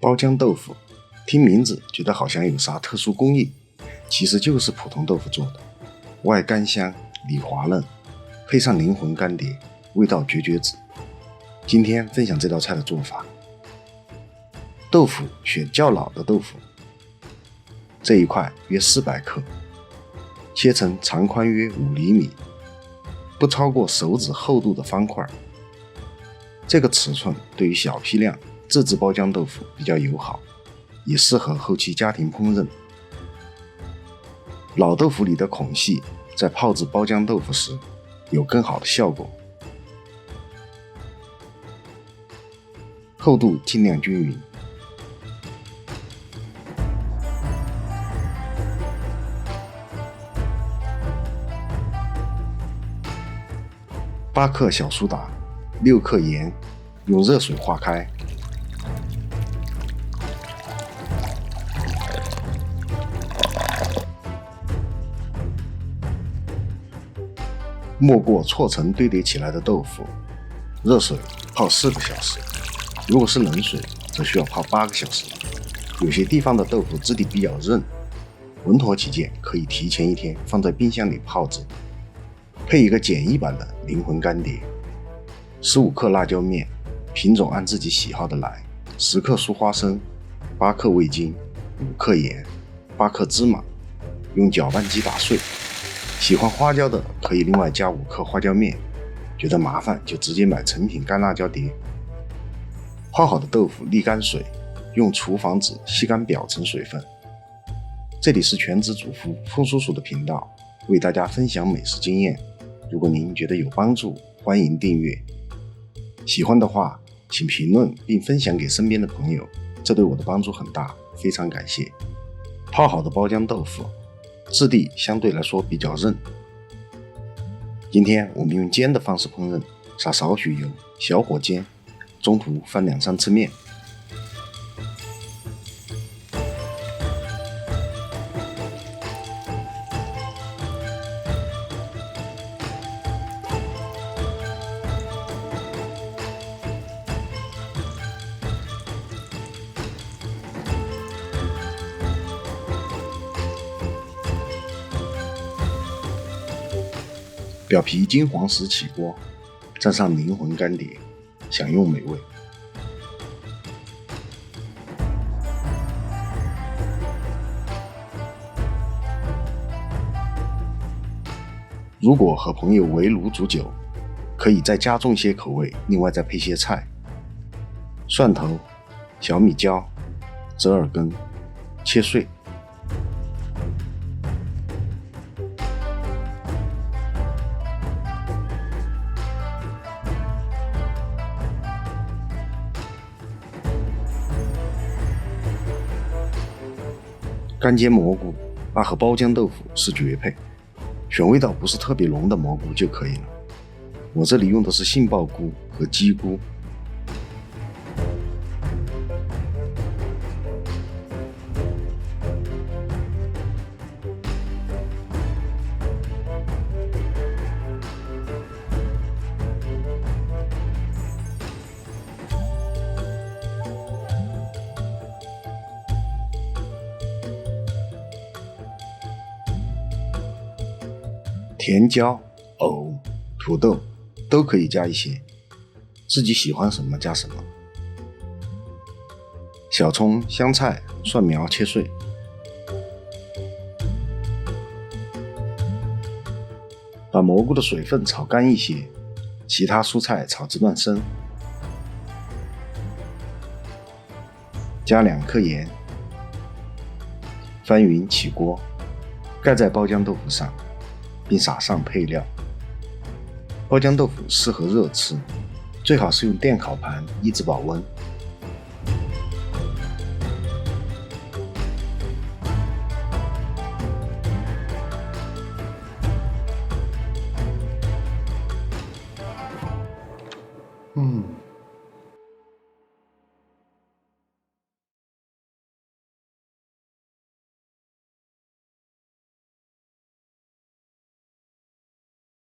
包浆豆腐，听名字觉得好像有啥特殊工艺，其实就是普通豆腐做的，外干香，里滑嫩，配上灵魂干碟，味道绝子。今天分享这道菜的做法。豆腐选较老的豆腐，这一块约400克，切成长宽约5厘米，不超过手指厚度的方块。这个尺寸对于小批量自制包浆豆腐比较友好，也适合后期家庭烹饪。老豆腐里的孔隙在泡制包浆豆腐时有更好的效果。厚度尽量均匀。8克小苏打，6克盐，用热水化开。没过搓成堆叠起来的豆腐，热水泡4个小时，如果是冷水则需要泡8个小时。有些地方的豆腐质地比较韧，稳妥起见可以提前1天放在冰箱里泡制。配一个简易版的灵魂干碟，15克辣椒面，品种按自己喜好的来，10克酥花生，8克味精，5克盐，8克芝麻，用搅拌机打碎。喜欢花椒的可以另外加5克花椒面，觉得麻烦就直接买成品干辣椒碟。泡好的豆腐沥干水，用厨房纸吸干表层水分。这里是全职主妇风叔叔的频道，为大家分享美食经验。如果您觉得有帮助，欢迎订阅。喜欢的话，请评论并分享给身边的朋友，这对我的帮助很大，非常感谢。泡好的包浆豆腐，质地相对来说比较韧。今天我们用煎的方式烹饪，撒少许油，小火煎，中途翻2-3次面。表皮金黄时起锅，蘸上灵魂干碟，享用美味。如果和朋友围炉煮酒，可以再加重些口味，另外再配些菜：蒜头、小米椒、折耳根，切碎。干煎蘑菇，那和包浆豆腐是绝配，选味道不是特别浓的蘑菇就可以了。我这里用的是杏鲍菇和鸡菇。甜椒、藕、土豆都可以加一些，自己喜欢什么加什么。小葱、香菜、蒜苗切碎。把蘑菇的水分炒干一些，其他蔬菜炒至断生。加2克盐，翻匀起锅，盖在包浆豆腐上，并撒上配料。包浆豆腐适合热吃，最好是用电烤盘，一直保温。